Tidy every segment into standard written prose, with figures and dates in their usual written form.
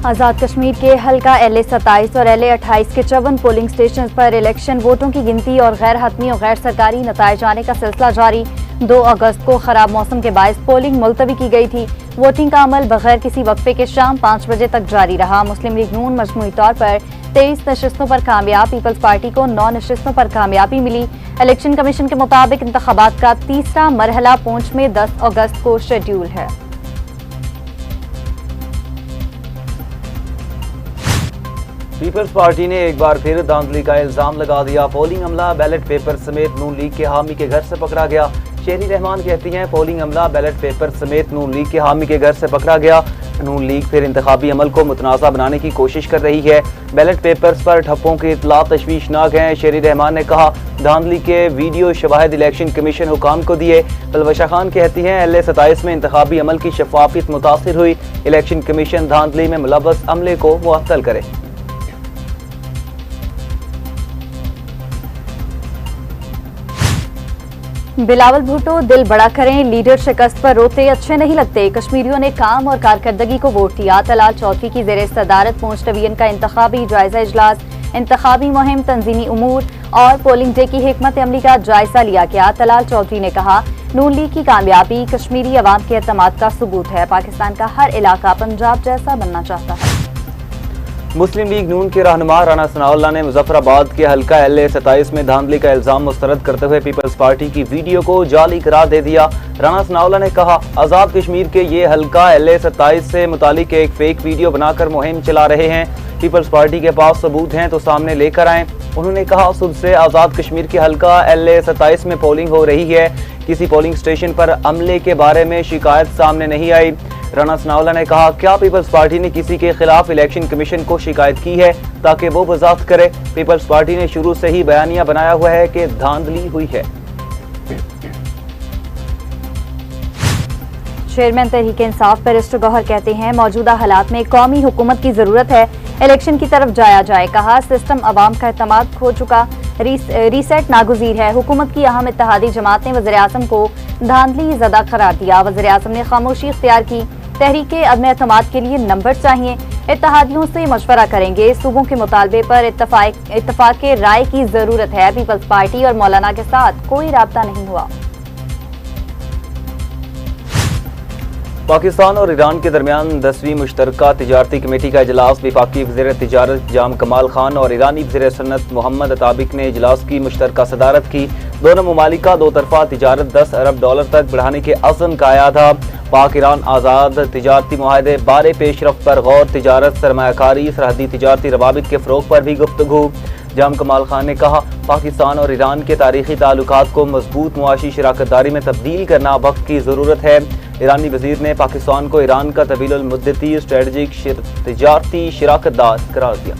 आज़ाद कश्मीर के हल्का LA-27 और LA-28 के 54 पोलिंग स्टेशन पर इलेक्शन वोटों की गिनती और गैर हतमी और गैर सरकारी नताइज आने का सिलसिला जारी। 2 अगस्त को खराब मौसम के बायस पोलिंग मुलतवी की गई थी। वोटिंग का अमल बगैर किसी वक्फे के शाम 5 बजे तक जारी रहा। मुस्लिम लीग नून मजमूई तौर पर 23 नशिस्तों पर कामयाब, पीपल्स पार्टी को 9 नशिस्तों पर कामयाबी मिली। इलेक्शन कमीशन के मुताबिक इंतखाबात का तीसरा मरहला पूंछ में 10 अगस्त को शेड्यूल है। पीपल्स पार्टी ने एक बार फिर धांधली का इल्जाम लगा दिया। पोलिंग अमला बैलेट पेपर समेत नून लीग के हामी के घर से पकड़ा गया। शेरी रहमान कहती हैं, पोलिंग अमला बैलेट पेपर समेत नून लीग के हामी के घर से पकड़ा गया। नून लीग फिर इंतखाबी अमल को मुतनाज़ा बनाने की कोशिश कर रही है। बैलेट पेपर्स पर ठप्पों की इतला तशवीशनाक हैं। शेरी रहमान ने कहा, धांधली के वीडियो शवाहिद इलेक्शन कमीशन हुकाम को दिए। पलवशा खान कहती हैं, LA-27 में इंतखाबी अमल की शफाफियत मुतासिर हुई। इलेक्शन कमीशन धांधली में मुलव्वस अमले को मुअत्तल करे। बिलावल भुट्टो, दिल बड़ा करें, लीडर शिकस्त पर रोते अच्छे नहीं लगते। कश्मीरियों ने काम और कारकर्दगी को वोट दिया। तलाल चौधरी की ज़ेरे सदारत पूंछ डिवीजन का इंतखाबी जायजा इजलास, इंतखाबी मुहिम, तंजीमी उमूर और पोलिंग डे की हिकमत अमली का जायजा लिया गया। तलाल चौधरी ने कहा, नून लीग की कामयाबी कश्मीरी अवाम के एतमाद का सबूत है। पाकिस्तान का हर इलाका पंजाब जैसा बनना चाहता है। मुस्लिम लीग नून के रहनुमा राना सनाउल्लाह ने मुजफ्फराबाद के हल्का LA-27 में धांधली का इल्जाम मुस्तरद करते हुए पीपल्स पार्टी की वीडियो को जाली करार दे दिया। राना सनाउल्लाह ने कहा, आज़ाद कश्मीर के ये हल्का LA-27 से मुतालिक एक फेक वीडियो बनाकर मुहिम चला रहे हैं। पीपल्स पार्टी के पास सबूत हैं तो सामने लेकर आएं। उन्होंने कहा, सुबह से आज़ाद कश्मीर के हल्का LA-27 में पोलिंग हो रही है। किसी पोलिंग स्टेशन पर अमले के बारे में शिकायत सामने नहीं आई। राना सनाउल्लाह ने कहा, क्या पीपल्स पार्टी ने किसी के खिलाफ इलेक्शन कमीशन को शिकायत की है ताकि वो वजाहत करे? पीपल्स पार्टी ने शुरू से ही बयानिया बनाया हुआ है कि धांधली हुई है। चेयरमैन तहरीक इंसाफ बैरिस्टर गौहर कहते हैं, मौजूदा हालात में कौमी हुकूमत की जरूरत है। इलेक्शन की तरफ जाया जाए। कहा, सिस्टम अवाम का एतमाद खो चुका, रीसेट नागुजीर है। हुकूमत की अहम इत्तेहादी जमात ने वज़ीर आज़म को धांधली ज़दा करार दिया। वज़ीर आज़म ने खामोशी इख्तियार की। तहरीक अदम एतमाद के लिए नंबर चाहिए। इत्तेहादियों से मशवरा करेंगे। सूबों के मुतालबे पर इत्तफाक राय की जरूरत है। पीपल्स पार्टी और मौलाना के साथ कोई राब्ता नहीं हुआ। पाकिस्तान और ईरान के दरमियान 10वीं मुश्तरका तिजारती कमेटी का इजलास। वफाकी वज़ीर तिजारत जाम कमाल खान और ईरानी वज़ीर सनत मोहम्मद अताबिक ने इजलास की मुश्तरका सदारत की। दोनों ममालिक का दो तरफा तिजारत $10 अरब तक बढ़ाने के अज़्म का आया था। पाक ईरान आज़ाद तिजारती मुआहदे बारे पेशरफ पर गौर, तिजारत, सरमायाकारी, सरहदी तिजारती रवाबित के फ़रोग़ पर भी गुफ्तगू। जाम कमाल खान ने कहा, पाकिस्तान और ईरान के तारीखी ताल्लुकात को मजबूत मुआशी शराकतदारी में तब्दील करना वक्त की ज़रूरत है। ईरानी वज़ीर ने पाकिस्तान को ईरान का तवील मुद्दती स्ट्रेटजिक तिजारती शराकतदार करार दिया।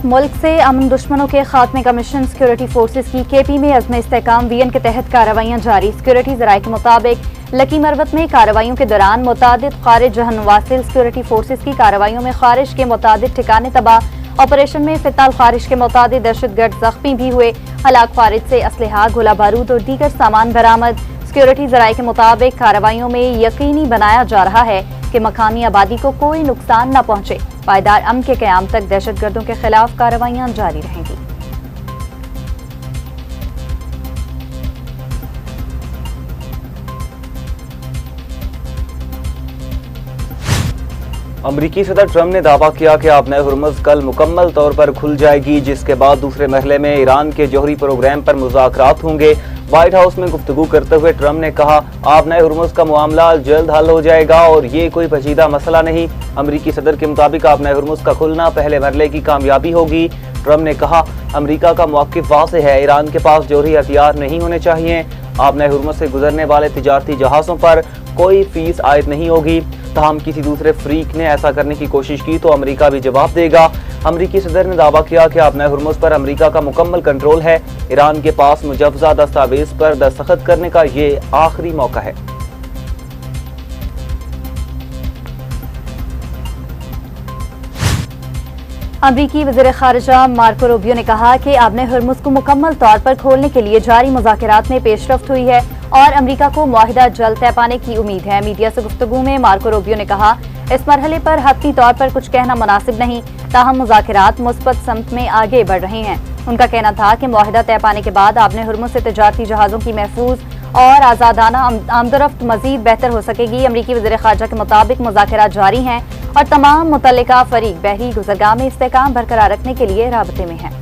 मुल्क से अमन दुश्मनों के खात्मे का मिशन। सिक्योरिटी फोर्सेज की KP में अज़्म इस्तेहकाम VN के तहत कार्रवाइयाँ जारी। सिक्योरिटी ज़राए के मुताबिक लकी मरवत में कार्रवाइयों के दौरान मुतादिद खारिज जहन वासिल। सिक्योरिटी फोर्सेज की कार्रवाइयों में खारिज के मुतादिद ठिकाने तबाह। ऑपरेशन में फिताल खारिज के मुतादिद दहशतगर्द जख्मी भी हुए। हलाक खारिज से असलहा, गोला बारूद और दीगर सामान बरामद। सिक्योरिटी ज़राए के मुताबिक कार्रवाइयों में यकीनी बनाया जा रहा है कि मकामी आबादी को कोई नुकसान न पहुंचे। पायदार अमन के क़याम तक दहशतगर्दों के खिलाफ कार्रवाइयाँ जारी रहेंगी। अमरीकी सदर ट्रंप ने दावा किया कि आबनाए हुर्मुज़ कल मुकम्मल तौर पर खुल जाएगी, जिसके बाद दूसरे मरहले में ईरान के जौहरी प्रोग्राम पर मुज़ाकरात होंगे। व्हाइट हाउस में गुफ्तगू करते हुए ट्रंप ने कहा, आबनाए हुर्मुज़ का मामला जल्द हल हो जाएगा और ये कोई पेचीदा मसला नहीं। अमरीकी सदर के मुताबिक आबनाए हुर्मुज़ का खुलना पहले मरहले की कामयाबी होगी। ट्रंप ने कहा, अमरीका का मौक़िफ़ वाज़ेह है, ईरान के पास जौहरी हथियार नहीं होने चाहिए। आबनाए हुर्मुज़ से गुजरने वाले तिजारती जहाज़ों पर कोई फीस आयद नहीं होगी। तहम किसी दूसरे फ्रीक ने ऐसा करने की कोशिश की तो अमरीका भी जवाब देगा। अमरीकी सदर ने दावा किया कि आबनाए हुर्मुज़ पर अमरीका का मुकम्मल कंट्रोल है। ईरान के पास मुजव्वज़ा दस्तावेज पर दस्तखत करने का ये आखिरी मौका है। अमरीकी वज़ीर ख़ारिजा मार्को रूबियो ने कहा कि आबनाए हुर्मुज़ को मुकम्मल तौर पर खोलने के लिए जारी मुज़ाकरात में पेशरफ्त हुई है और अमेरिका को मुआहिदा जल्द तय पाने की उम्मीद है। मीडिया से गुफ्तगू में मार्को रूबियो ने कहा, इस मरहले पर हतमी तौर पर कुछ कहना मुनासिब नहीं, ताहम मुज़ाकिरात मुस्बत समत में आगे बढ़ रहे हैं। उनका कहना था कि मुआहिदा तय पाने के बाद आबने हुर्मुज़ से तिजारती जहाज़ों की महफूज और आज़ादाना आमदरफ्त मजीद बेहतर हो सकेगी। अमरीकी वज़ीर ख़ारजा के मुताबिक मुज़ाकिरात जारी हैं और तमाम मुतल्लिका फरीक बहरी गुज़रगाह में इस्तेहकाम बरकरार रखने के लिए राबते में हैं।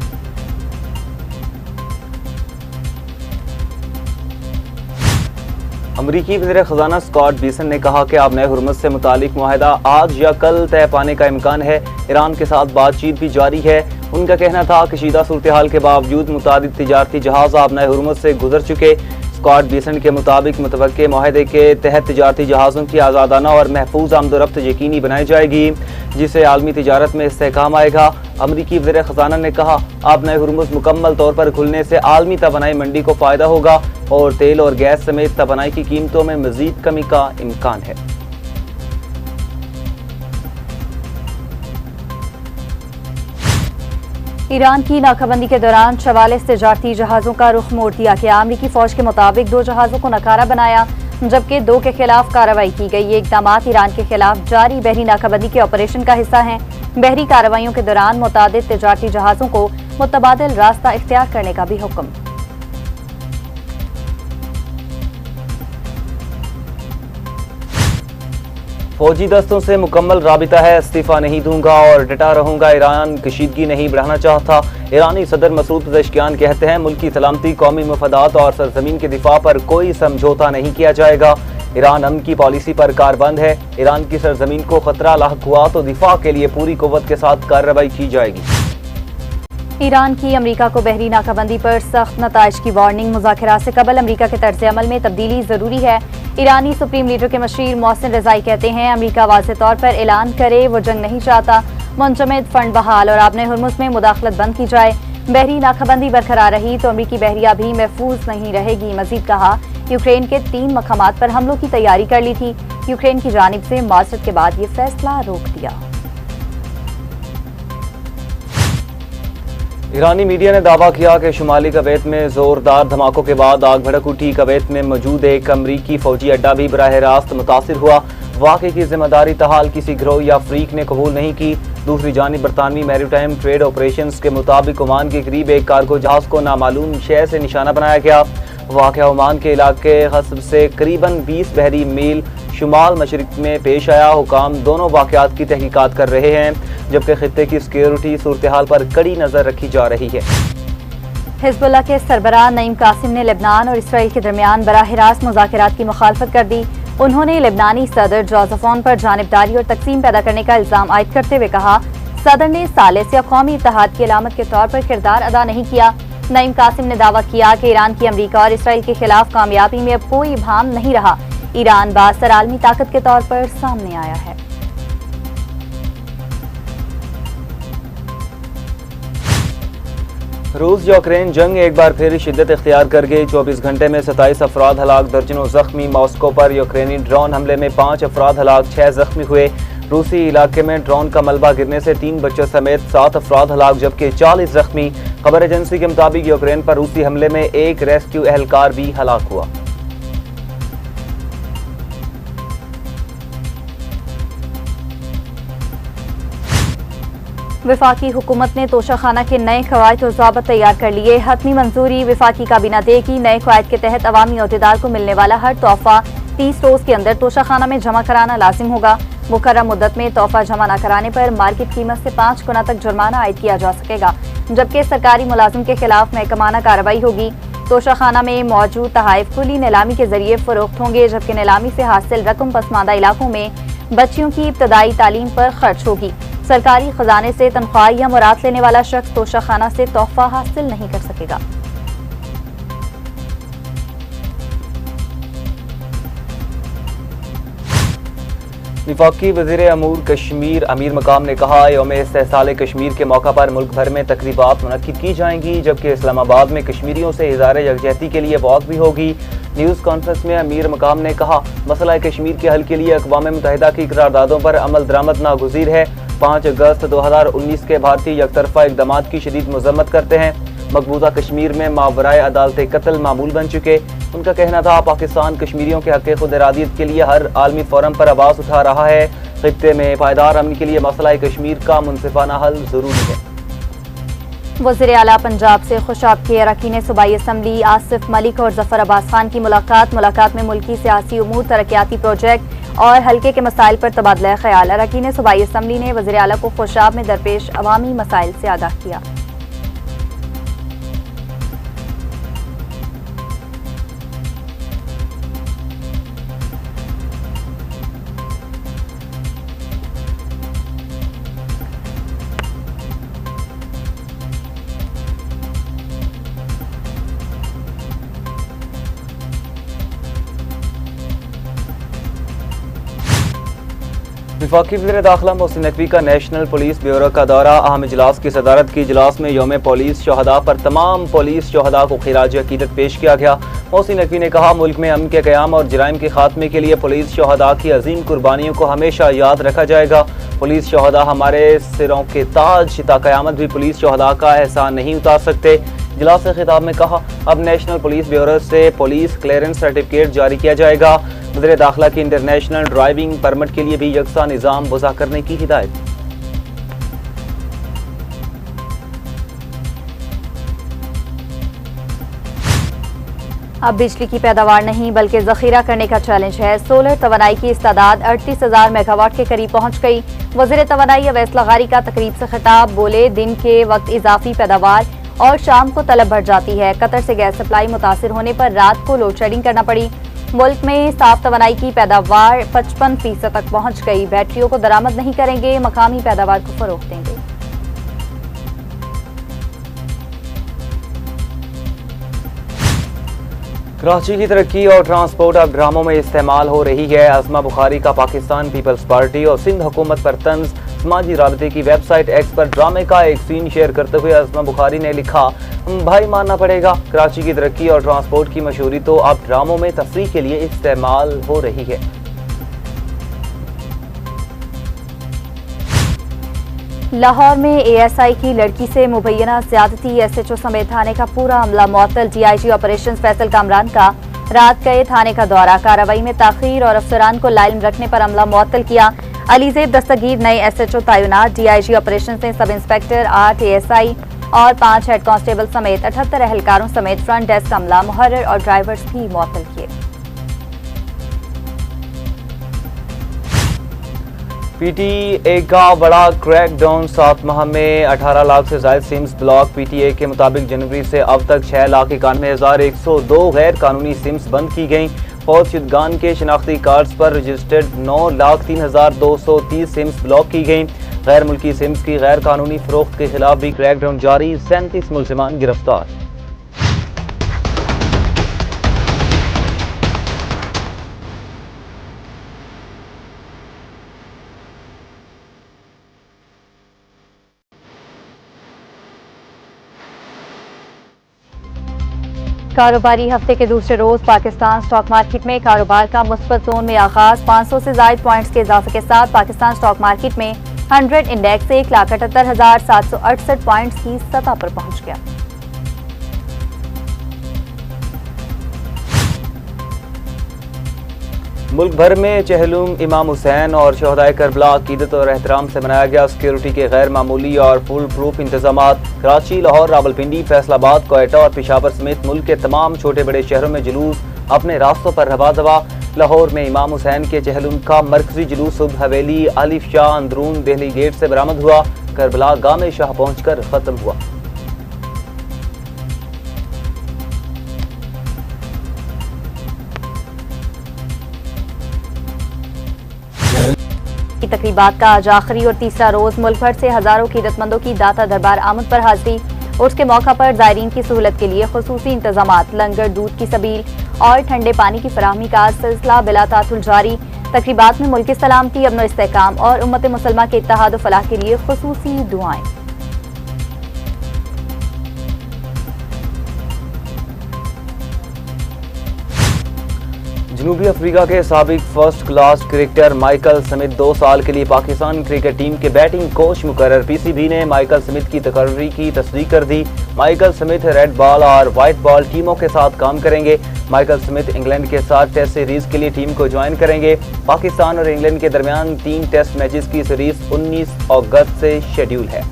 अमरीकी वज़ीर ख़ज़ाना स्कॉट बेसन ने कहा कि आबने हुर्मुज़ से मुतालिक मुआहिदा आज या कल तय पाने का इम्कान है। ईरान के साथ बातचीत भी जारी है। उनका कहना था कि शीदा सूरत हाल के बावजूद मुतादिद तिजारती जहाज़ आबने हुर्मुज़ से गुजर चुके। स्कॉट बेसन के मुताबिक मुतवक्के मुआहदे के तहत तिजारती जहाज़ों की आज़ादाना और महफूज आमदोरफ्त यकीनी बनाई जाएगी, जिससे आलमी तिजारत में इस्तेहकाम आएगा। अमरीकी वज़ीर ख़ज़ाना ने कहा, आबने हुर्मुज़ मुकम्मल तौर पर खुलने से आलमी तवानाई मंडी को फ़ायदा होगा और तेल और गैस समेत तवानाई की कीमतों में मज़ीद कमी का इम्कान है। ईरान की नाकाबंदी के दौरान 44 तिजारती जहाज़ों का रुख मोड़ दिया गया। अमरीकी फौज के मुताबिक 2 जहाज़ों को नकारा बनाया, जबकि 2 के खिलाफ कार्रवाई की गई। ये इक़दामात ईरान के खिलाफ जारी बहरी नाकाबंदी के ऑपरेशन का हिस्सा हैं। बहरी कार्रवाइयों के दौरान मुतादिद तिजारती जहाज़ों को मुतबादिल रास्ता इख्तियार करने का भी हुक्म। फौजी दस्तों से मुकम्मल राबिता है, इस्तीफा नहीं दूंगा और डटा रहूंगा। ईरान कशीदगी नहीं बढ़ाना चाहता। ईरानी सदर मसूद पेज़ेश्कियान कहते हैं, मुल्क की सलामती, कौमी मफादात और सरजमीन के दिफा पर कोई समझौता नहीं किया जाएगा। ईरान अमन की पॉलिसी पर कारबंद है। ईरान की सरजमीन को खतरा लाहक हुआ तो दिफा के लिए पूरी कुव्वत के साथ कार्रवाई की जाएगी। ईरान की अमरीका को बहरी नाकाबंदी पर सख्त नताइज की वार्निंग। मुज़ाकिरात से कबल अमरीका के तर्ज अमल में तब्दीली जरूरी है। ईरानी सुप्रीम लीडर के मशीर मोहसिन रज़ाई कहते हैं, अमरीका वाज़ेह तौर पर ऐलान करे वो जंग नहीं चाहता। मुंजमद फंड बहाल और आबने हुर्मुज़ में मुदाखलत बंद की जाए। बहरी नाकाबंदी बरकरार रही तो अमरीकी बहरिया भी महफूज नहीं रहेगी। मजीद कहा, यूक्रेन के 3 मकामात पर हमलों की तैयारी कर ली थी। यूक्रेन की जानिब से मार्चट के बाद ये फैसला रोक दिया। ईरानी मीडिया ने दावा किया कि शुमाली कवैत में जोरदार धमाकों के बाद आग भड़क उठी। कवैत में मौजूद एक अमरीकी फौजी अड्डा भी बराह रास्त मुतासिर हुआ। वाक़े की जिम्मेदारी तहाल किसी गिरोह या फ्रीक ने कबूल नहीं की। दूसरी जानिब बरतानवी मैरीटाइम ट्रेड ऑपरेशंस के मुताबिक ओमान के करीब एक कार्गो जहाज को नामालूम शय से निशाना बनाया गया। वाक़या ओमान के इलाके ग़स्ब से करीबन 20 बहरी मील शुमाल मशरिक में पेश आया। हुकाम दोनों वाक़यात की तहकीकात कर रहे हैं, जबकि खित्ते की सिक्योरिटी सूरत हाल पर कड़ी नजर रखी जा रही है। हिज़्बुल्लाह के सरबराह नईम कासिम ने लेबनान और इसराइल के दरमियान बराह रास्त मुज़ाकिरात की मुखालफत कर दी। उन्होंने लेबनानी सदर जोसेफ ऑन पर जानिबदारी और तकसीम पैदा करने का इल्ज़ाम आयद करते हुए कहा, सदर ने सालिस या कौमी इत्तेहाद की अलामत के तौर पर किरदार अदा नहीं किया। नईम कासिम ने दावा किया कि ईरान की अमरीका और इसराइल के खिलाफ कामयाबी में अब कोई भाम नहीं रहा। ईरान बासर आलमी ताकत के तौर पर सामने आया है। रूस यूक्रेन जंग एक बार फिर शिद्दत इख्तियार कर गई। 24 घंटे में 27 अफराद हलाक, दर्जनों जख्मी। मॉस्को पर यूक्रेनी ड्रोन हमले में 5 अफराद हलाक, 6 जख्मी हुए। रूसी इलाके में ड्रोन का मलबा गिरने से 3 बच्चों समेत 7 अफराद हलाक, जबकि 40 जख्मी। खबर एजेंसी के मुताबिक यूक्रेन पर रूसी हमले में एक रेस्क्यू एहलकार भी हलाक हुआ। वफाकी हुकूमत ने तोशाखाना के नए कवायद और ज़ाबत तैयार कर लिए। हतमी मंजूरी वफाकी काबीना देगी। नए कवायद के तहत अवामी अहदेदार को मिलने वाला हर तोहफा 30 रोज के अंदर तोशाखाना में जमा कराना लाजिम होगा। मुकर्रर मुद्दत में तोहफा जमा न कराने पर मार्केट कीमत से 5 गुना तक जुर्माना आयद किया जा सकेगा, जबकि सरकारी मुलाजिम के खिलाफ महकमाना कार्रवाई होगी। तोशाखाना में मौजूद तहाइफ खुली नीलामी के जरिए फरोख्त होंगे, जबकि नीलामी से हासिल रकम पसमानदा इलाकों में बच्चियों की इब्तदाई तालीम पर खर्च होगी। सरकारी खजाने से तनख्वाह या मुराद लेने वाला शख्स तोशाखाना से तोहफा हासिल नहीं कर सकेगा। वफाकी वज़ीर अमूर कश्मीर अमीर मकाम ने कहा, यौम इस्तेहसाल कश्मीर के मौका पर मुल्क भर में तकरीबात मुनक्किद की जाएंगी, जबकि इस्लामाबाद में कश्मीरियों से इज़हार यकजहती के लिए वॉक भी होगी। न्यूज़ कॉन्फ्रेंस में अमीर मकाम ने कहा, मसला कश्मीर के हल के लिए अक़वाम मुत्तहिदा की करारदादों पर अमल दरामद नागुज़ीर है। 5 अगस्त 2019 के भारतीय यकतरफा इक़दामात की शदीद मज़म्मत करते हैं। मकबूजा कश्मीर में मावराए अदालत कत्ल मामूल बन चुके। उनका कहना था पाकिस्तान कश्मीरियों के हक़ खुद इरादियत के लिए हर आलमी फोरम पर आवाज़ उठा रहा है। खित्ते में पायदार अमन के लिए मसला कश्मीर का मुनसिफाना हल जरूरी है। वज़ीर आला पंजाब से खुशाब के अरकान सूबाई असम्बली आसिफ मलिक और जफर अब्बास खान की मुलाकात में मुल्की सियासी उमूर, तरक्याती प्रोजेक्ट और हल्के के मसाइल पर तबादला ख्याल। अरकान सूबाई असम्बली ने वज़ीर आला को खुशाब में दरपेश अवामी मसाइल से आगाह किया। वफाकी वज़ीर दाखिला मोहसिन नकवी का नेशनल पुलिस ब्यूरो का दौरा। अहम इजलास की सदारत की। इजलास में यौम पुलिस शहदा पर तमाम पुलिस शहदा को खिराज अकीदत पेश किया गया। मोहसिन नकवी ने कहा मुल्क में अमन के क़याम और जराइम के खात्मे के लिए पुलिस शहदा की अजीम कुर्बानियों को हमेशा याद रखा जाएगा। पुलिस शहदा हमारे सिरों के ताज, ता क़यामत भी पुलिस शहदा का एहसान नहीं उतार सकते। इजलास से खिताब में कहा अब नेशनल पुलिस ब्यूरो से पुलिस क्लियरेंस सर्टिफिकेट जारी किया जाएगा। वज़ीर दाखिला की इंटरनेशनल ड्राइविंग परमिट के लिए भी यकसा निज़ाम वज़ा करने की हिदायत। अब बिजली की पैदावार नहीं बल्कि जखीरा करने का चैलेंज है। सोलर तवानाई की इस्तादाद 38,000 मेगावाट के करीब पहुंच गई। वज़ीर तवानाई अवैस लगारी का तकरीब से खिताब, बोले दिन के वक्त इजाफी पैदावार और शाम को तलब बढ़ जाती है। कतर से गैस सप्लाई मुतासिर होने पर रात को लोड शेडिंग करना पड़ी। मुल्क में साफ तवानाई की पैदावार 55% तक पहुंच गई। बैटरियों को दरामद नहीं करेंगे, मकामी पैदावार को फरोख्त देंगे। कराची की तरक्की और ट्रांसपोर्ट अब ड्रामों में इस्तेमाल हो रही है। अज़मा बुखारी का पाकिस्तान पीपल्स पार्टी और सिंध हुकूमत पर तंज। समाजी राबते की वेबसाइट एक्स पर ड्रामे का एक सीन शेयर करते हुए अज़मा बुखारी ने लिखा, भाई मानना पड़ेगा कराची की तरक्की और ट्रांसपोर्ट की मशहूरी तो अब ड्रामों में तफरीह के लिए इस्तेमाल हो रही है। लाहौर में एएसआई की लड़की से मुबैना ज्यादती, एसएचओ समेत थाने का पूरा अमला मुअत्तल। डीआईजी ऑपरेशंस फैसल कामरान का रात गए थाने का दौरा। कार्रवाई में ताखीर और अफसरान को लाइम रखने पर अमला मुअत्तल किया। अलीजेब दस्तगीर नए एसएचओ तैनात। डीआईजी ऑपरेशंस ने सब इंस्पेक्टर 8 एएसआई और 5 हेड कांस्टेबल समेत 78 एहलकारों समेत फ्रंट डेस्क अमला, मुहर्रिर और ड्राइवर्स भी मुअत्तल किए। पीटीए का बड़ा क्रैकडाउन। 7 माह में 18 लाख से ज्यादा सिम्स ब्लॉक। पीटीए के मुताबिक जनवरी से अब तक 6,91,102 गैर कानूनी सिम्स बंद की गई। फौज शुदगान के शनाख्ती कार्ड्स पर रजिस्टर्ड 9,03,230 सिम्स ब्लॉक की गई। गैर मुल्की सिम्स की गैर कानूनी फरोख्त के खिलाफ भी क्रैकडाउन जारी। 37 मुलजिमान गिरफ्तार। कारोबारी हफ्ते के दूसरे रोज पाकिस्तान स्टॉक मार्केट में कारोबार का मुस्बत जोन में आगाज। 500 से ज्यादा पॉइंट्स के इजाफे के साथ पाकिस्तान स्टॉक मार्केट में 100 इंडेक्स 1,78,768 पॉइंट्स की सतह पर पहुंच गया। मुल्क भर में चहलुम इमाम हुसैन और शहदाए करबला अकीदत और एहतराम से मनाया गया। सिक्योरिटी के गैर मामूली और फुल प्रूफ इंतजामात। कराची, लाहौर, रावलपिंडी, फैसलाबाद, कोयटा और पेशावर समेत मुल्क के तमाम छोटे बड़े शहरों में जुलूस अपने रास्तों पर रवा दवा। लाहौर में इमाम हुसैन के चहलुम का मरकजी जुलूस सुबह हवेली आलिफ शाह अंदरून दिल्ली गेट से बरामद हुआ। करबला गामे शाह पहुंचकर खत्म हुआ। तकरीबात का आज आखिरी और तीसरा रोज। मुल्क भर से हजारों कीरतमंदों की दाता दरबार आमद पर हाजिरी। उर्स के मौका पर जायरीन की सहूलत के लिए खुसूसी इंतजामात, लंगर, दूध की सबील और ठंडे पानी की फराहमी का सिलसिला बिला तातुल जारी। तकरीबात में मुल्क की सलामती, अमन इस्तेहकाम और उम्मत मुसलमा के इत्तेहाद व फलाह के लिए खुसूसी दुआएं। जनूबी अफ्रीका के साबिक first class cricketer Michael Smith 2 साल के लिए पाकिस्तान क्रिकेट टीम के बैटिंग कोच मुकर्रर। पीसीबी ने माइकल स्मिथ की तकर्री की तस्दीक कर दी। माइकल स्मिथ रेड बॉल और वाइट बॉल टीमों के साथ काम करेंगे। माइकल स्मिथ इंग्लैंड के साथ टेस्ट सीरीज के लिए टीम को ज्वाइन करेंगे। पाकिस्तान और इंग्लैंड के दरमियान 3 टेस्ट मैचेस की सीरीज 19 अगस्त से शेड्यूल है।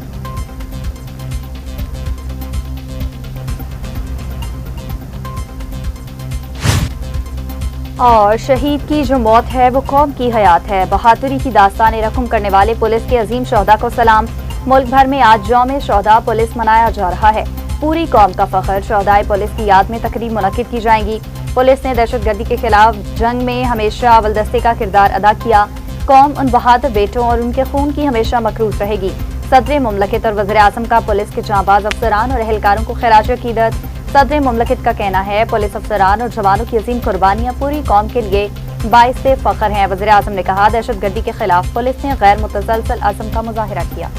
और शहीद की जो मौत है वो कौम की हयात है। बहादुरी की दास्तान रकम करने वाले पुलिस के अजीम शोहदा को सलाम। मुल्क भर में आज यौम शोहदा पुलिस मनाया जा रहा है। पूरी कौम का फख्र। शोहदाए पुलिस की याद में तकरीब मुनक्किद की जाएंगी। पुलिस ने दहशतगर्दी के खिलाफ जंग में हमेशा अव्वल दस्ते का किरदार अदा किया। कौम उन बहादुर बेटों और उनके खून की हमेशा मकरूज रहेगी। सदर मुमलकत और वज़ीर आज़म का पुलिस के जांबाज अफसरान और एहलकारों को खिराज अकीदत। सदर मुमलकत का कहना है पुलिस अफसरान और जवानों की अजीम कुर्बानियां पूरी कौम के लिए बाइस फ़ख्र हैं। वज़ीर आज़म ने कहा दहशतगर्दी के खिलाफ पुलिस ने गैर मुतसलसल अज़्म का मुजाहिरा किया।